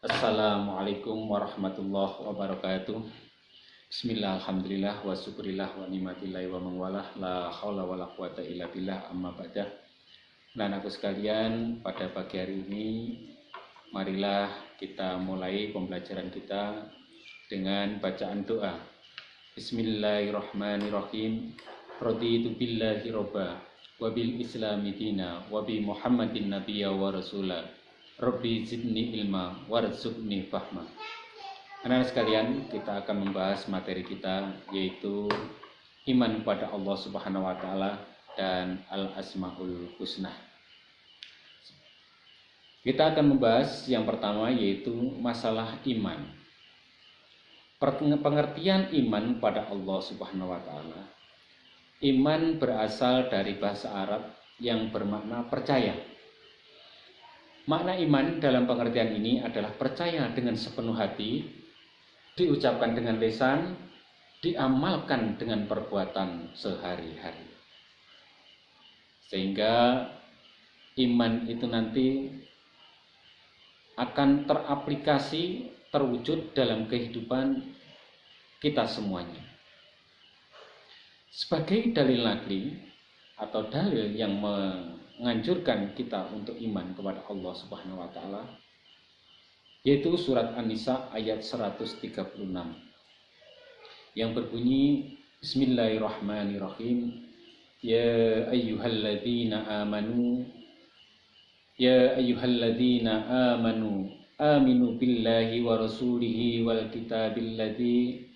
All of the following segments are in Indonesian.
Assalamualaikum warahmatullahi wabarakatuh. Bismillah, alhamdulillah, wa syukurillah, wa nimatillahi wa mangwalah, la haula wa la quwata illa billah, amma ba'dah. Anak-anakku sekalian, pada pagi hari ini, marilah kita mulai pembelajaran kita dengan bacaan doa. Bismillahirrahmanirrahim. Raditu billahi robba, wa bil islami dina, wa bi muhammadin nabiyya wa rasulah. Rabbi zidni ilma warzuqni fahma. Anak-anak sekalian, kita akan membahas materi kita yaitu iman pada Allah Subhanahu wa taala dan al-asmaul husna. Kita akan membahas yang pertama yaitu masalah iman. Pengertian iman pada Allah Subhanahu wa taala. Iman berasal dari bahasa Arab yang bermakna percaya. Makna iman dalam pengertian ini adalah percaya dengan sepenuh hati, diucapkan dengan lisan, diamalkan dengan perbuatan sehari-hari. Sehingga iman itu nanti akan teraplikasi, terwujud dalam kehidupan kita semuanya. Sebagai dalil nakli atau dalil yang menganjurkan kita untuk iman kepada Allah Subhanahu wa taala yaitu surat An-Nisa ayat 136 yang berbunyi Bismillahirrahmanirrahim. Ya ayyuhalladzina amanu aminu billahi wa rasulihi wal kitabil ladzi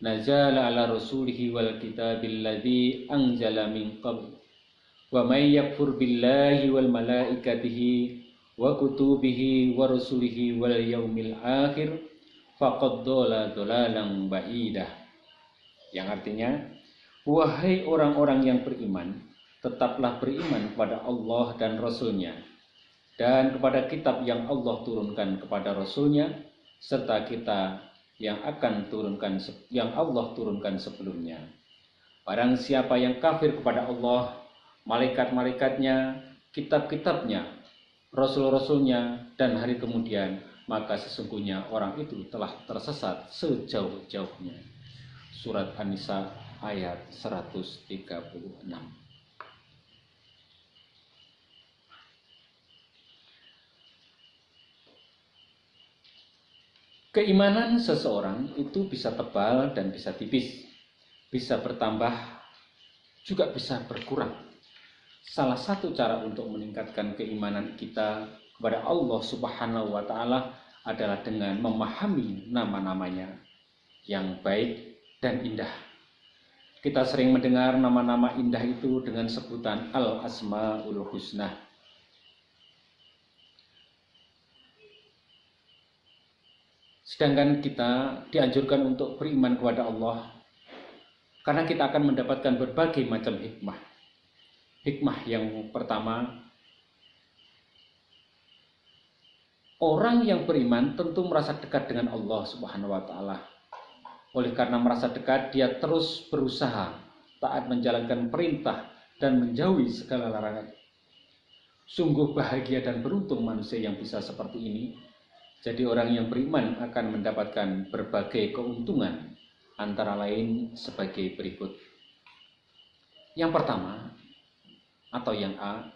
nazala ala rasulihi wal kitabil ladzi anzala min qabl wa may yakfur billahi wal malaikatihi wa kutubihi wa rusulihi wal yaumil akhir faqad dhalla dhalalan ba'idah. Yang artinya, wahai orang-orang yang beriman, tetaplah beriman kepada Allah dan Rasul-Nya dan kepada kitab yang Allah turunkan kepada Rasul-Nya serta kitab yang Allah turunkan sebelumnya. Barang siapa yang kafir kepada Allah, malaikat-malaikatnya, kitab-kitabnya, rasul-rasulnya, dan hari kemudian, maka sesungguhnya orang itu telah tersesat sejauh-jauhnya. Surat An-Nisa ayat 136. Keimanan seseorang itu bisa tebal dan bisa tipis, bisa bertambah, juga bisa berkurang. Salah satu cara untuk meningkatkan keimanan kita kepada Allah Subhanahu wa taala adalah dengan memahami nama-namanya yang baik dan indah. Kita sering mendengar nama-nama indah itu dengan sebutan Al-Asmaul Husna. Sedangkan kita dianjurkan untuk beriman kepada Allah karena kita akan mendapatkan berbagai macam hikmah. Hikmah yang pertama, orang yang beriman tentu merasa dekat dengan Allah Subhanahu wa taala. Oleh karena merasa dekat, dia terus berusaha taat menjalankan perintah dan menjauhi segala larangan. Sungguh bahagia dan beruntung manusia yang bisa seperti ini. Jadi orang yang beriman akan mendapatkan berbagai keuntungan, antara lain sebagai berikut. Yang pertama, atau yang A,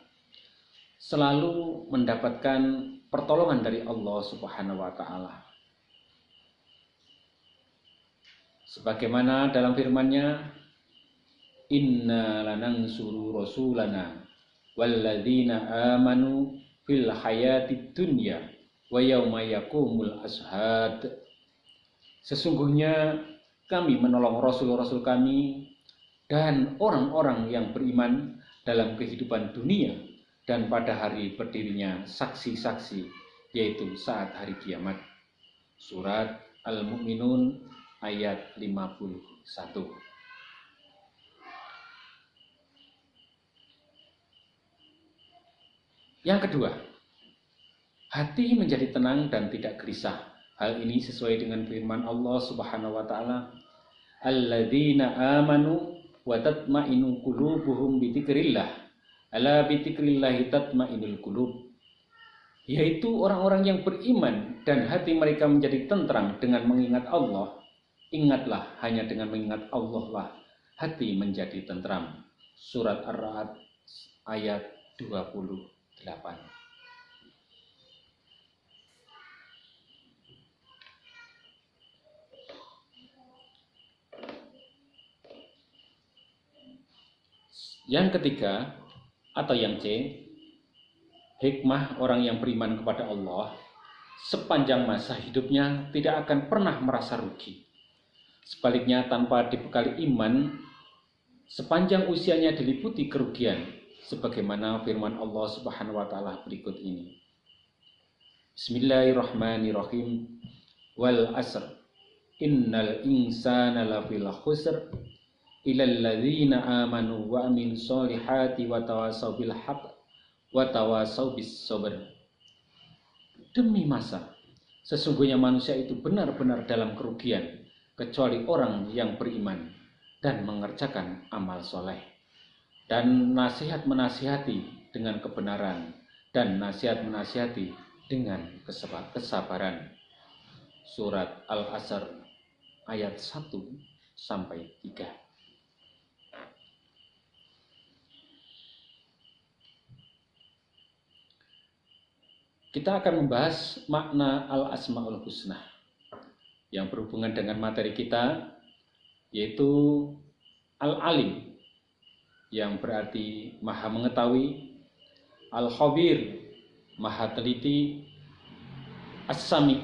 selalu mendapatkan pertolongan dari Allah Subhanahu wa taala. Sebagaimana dalam firman-Nya, Inna lanansuru rasulana walladzina amanu fil hayatid dunya wa yauma yaqumul ashhad. Sesungguhnya kami menolong rasul-rasul kami dan orang-orang yang beriman dalam kehidupan dunia dan pada hari berdirinya saksi-saksi, yaitu saat hari kiamat. Surat Al-Mu'minun ayat 51. Yang kedua, hati menjadi tenang dan tidak gelisah. Hal ini sesuai dengan firman Allah Subhanahu wa taala, Alladzina amanu wa tatma'innu qulubuhum bi dzikrillah. Ala bi dzikrillah tatma'innul qulub. yaitu orang-orang yang beriman dan hati mereka menjadi tentram dengan mengingat Allah. Ingatlah, hanya dengan mengingat Allah lah hati menjadi tentram. Surat Ar-Ra'd ayat 28. Yang ketiga, atau yang C, hikmah orang yang beriman kepada Allah sepanjang masa hidupnya tidak akan pernah merasa rugi. Sebaliknya, tanpa dibekali iman, sepanjang usianya diliputi kerugian, sebagaimana firman Allah Subhanahu wa taala berikut ini. Bismillahirrahmanirrahim. Wal asr innal insana lafil khusr illal ladzina amanu wa amilus solihati wa tawasaw bil haqq wa tawasaw bis sabr. Demi masa, sesungguhnya manusia itu benar-benar dalam kerugian kecuali orang yang beriman dan mengerjakan amal soleh, dan nasihat menasihati dengan kebenaran, dan nasihat menasihati dengan kesabaran. Surat Al-Asr ayat 1-3. Kita akan membahas makna Al-Asmaul Husna yang berhubungan dengan materi kita, yaitu Al-Alim yang berarti maha mengetahui, Al-Khabir maha teliti, As-Sami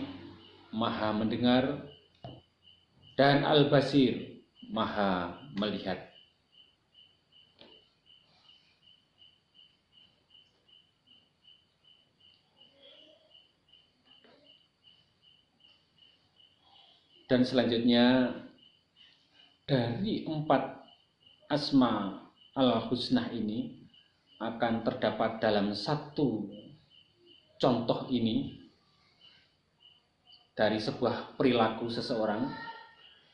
maha mendengar, dan Al-Basir maha melihat. Dan selanjutnya, dari 4 asma al-husna ini akan terdapat dalam satu contoh ini dari sebuah perilaku seseorang.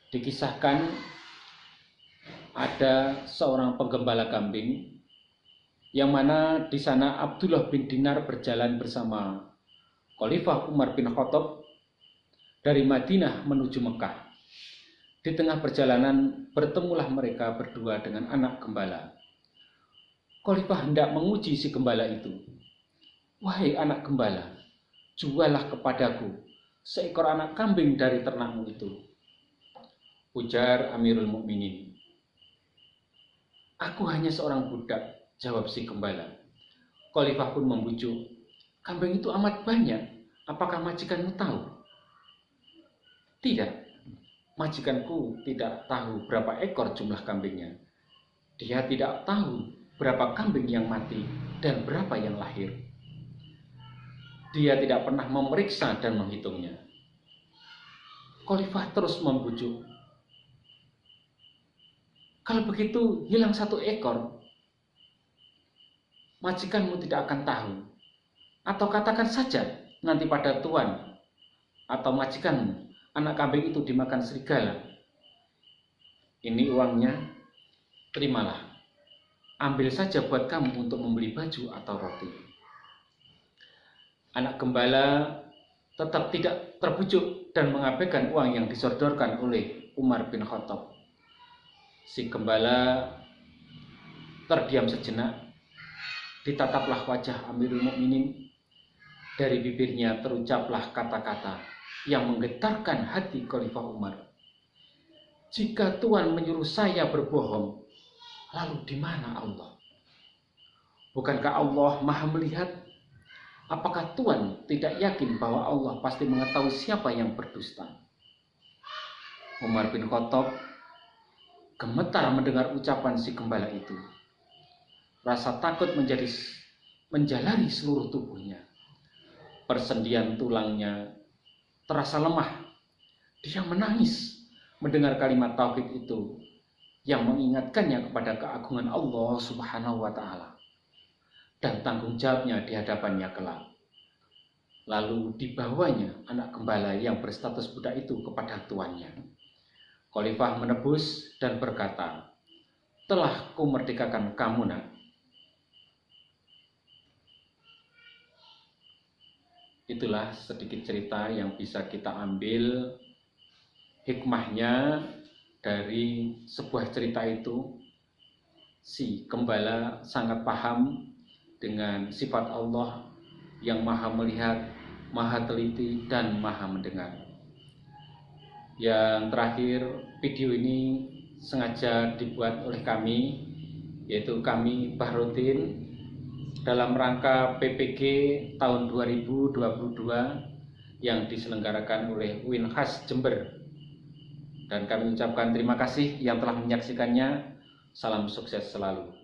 Dikisahkan ada seorang penggembala kambing yang mana di sana Abdullah bin Dinar berjalan bersama Khalifah Umar bin Khattab dari Madinah menuju Mekah. Di tengah perjalanan bertemulah mereka berdua dengan anak gembala. Khalifah hendak menguji si gembala itu. "Wahai anak gembala, juallah kepadaku seekor anak kambing dari ternakmu itu," ujar Amirul Mukminin. "Aku hanya seorang budak," jawab si gembala. Khalifah pun membujuk, "Kambing itu amat banyak, apakah majikanmu tahu?" "Tidak, majikanku tidak tahu berapa ekor jumlah kambingnya. Dia tidak tahu berapa kambing yang mati dan berapa yang lahir. Dia tidak pernah memeriksa dan menghitungnya." Khalifah terus membujuk, "Kalau begitu hilang 1 ekor, majikanmu tidak akan tahu. Atau katakan saja nanti pada tuan atau majikanmu anak kambing itu dimakan serigala. Ini uangnya, terimalah. Ambil saja buat kamu untuk membeli baju atau roti." Anak gembala tetap tidak terbujuk dan mengabaikan uang yang disodorkan oleh Umar bin Khattab. Si gembala terdiam sejenak. Ditataplah wajah Amirul Mukminin. Dari bibirnya terucaplah kata-kata yang menggetarkan hati Khalifah Umar. "Jika Tuan menyuruh saya berbohong, lalu di mana Allah? Bukankah Allah Maha melihat? Apakah Tuan tidak yakin bahwa Allah pasti mengetahui siapa yang berdusta?" Umar bin Khattab gemetar mendengar ucapan si gembala itu. Rasa takut menjalari seluruh tubuhnya. Persendian tulangnya terasa lemah. Dia menangis mendengar kalimat tauhid itu yang mengingatkannya kepada keagungan Allah Subhanahu wa taala dan tanggung jawabnya di hadapannya kelak. Lalu dibawanya anak gembala yang berstatus budak itu kepada tuannya. Khalifah menebus dan berkata, "Telah kumerdekakan kamu, nak." itulah sedikit cerita yang bisa kita ambil hikmahnya dari sebuah cerita itu. Si gembala sangat paham dengan sifat Allah yang maha melihat, maha teliti, dan maha mendengar. Yang terakhir, video ini sengaja dibuat oleh kami, yaitu kami Bahrotin, dalam rangka PPG tahun 2022 yang diselenggarakan oleh UIN Khas Jember. Dan kami ucapkan terima kasih yang telah menyaksikannya. Salam sukses selalu.